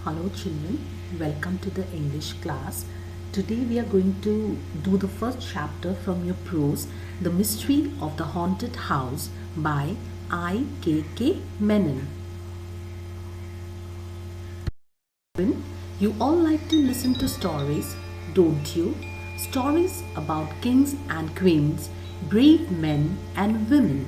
Hello children, welcome to the English class. Today we are going to do the first chapter from your prose, The Mystery of the Haunted House by I.K.K. Menon. You all like to listen to stories, don't you? Stories about kings and queens, brave men and women,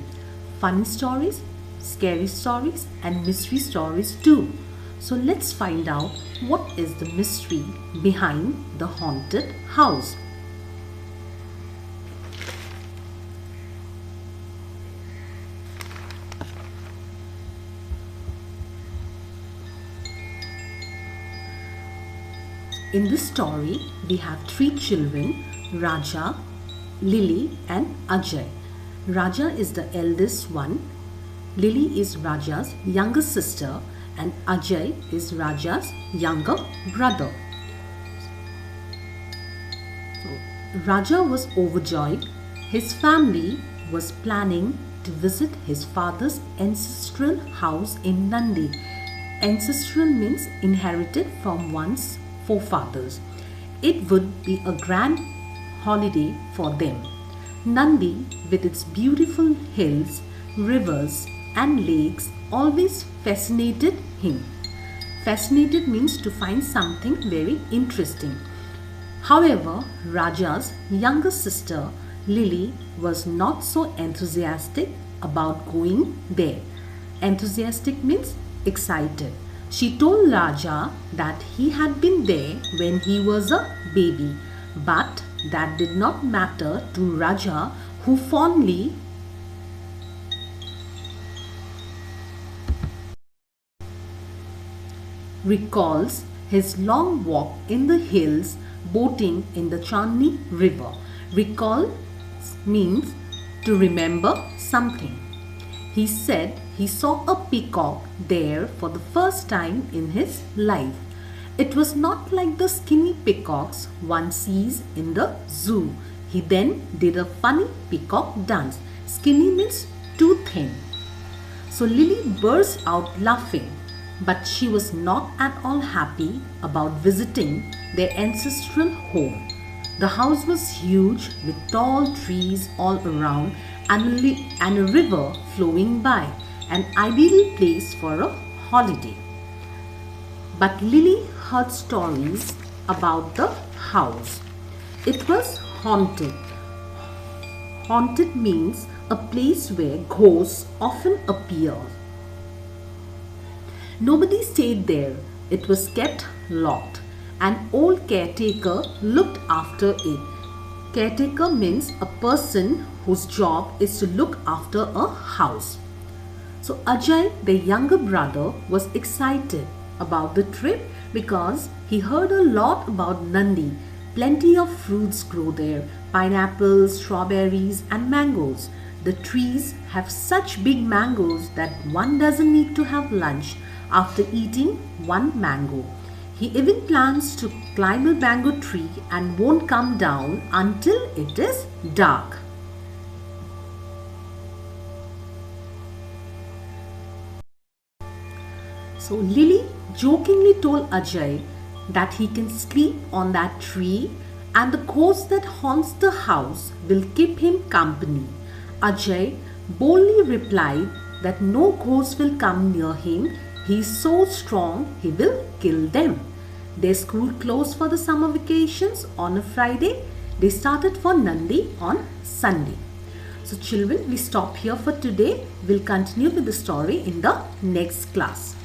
funny stories, scary stories and mystery stories too. So let's find out what is the mystery behind the haunted house. In this story, we have three children, Raja, Lily and Ajay. Raja is the eldest one, Lily is Raja's younger sister and Ajay is Raja's younger brother. Raja was overjoyed. His family was planning to visit his father's ancestral house in Nandi. Ancestral means inherited from one's forefathers. It would be a grand holiday for them. Nandi, with its beautiful hills, rivers and lakes, always fascinated him. Fascinated means to find something very interesting. However, Raja's younger sister Lily was not so enthusiastic about going there. Enthusiastic means excited. She told Raja that he had been there when he was a baby, but that did not matter to Raja, who fondly recalls his long walk in the hills boating in the Chandni river. Recall means to remember something. He said he saw a peacock there for the first time in his life. It was not like the skinny peacocks one sees in the zoo. He then did a funny peacock dance. Skinny means too thin. So Lily burst out laughing. But she was not at all happy about visiting their ancestral home. The house was huge with tall trees all around and a river flowing by, an ideal place for a holiday. But Lily heard stories about the house. It was haunted. Haunted means a place where ghosts often appear. Nobody stayed there. It was kept locked. An old caretaker looked after it. Caretaker means a person whose job is to look after a house. So Ajay, the younger brother, was excited about the trip because he heard a lot about Nandi. Plenty of fruits grow there, pineapples, strawberries and mangoes. The trees have such big mangoes that one doesn't need to have lunch after eating one mango. He even plans to climb a mango tree and won't come down until it is dark. So Lily jokingly told Ajay that he can sleep on that tree and the ghost that haunts the house will keep him company. Ajay boldly replied that no ghost will come near him. He is so strong, he will kill them. Their school closed for the summer vacations on a Friday. They started for Nandi on Sunday. So children, we stop here for today. We'll continue with the story in the next class.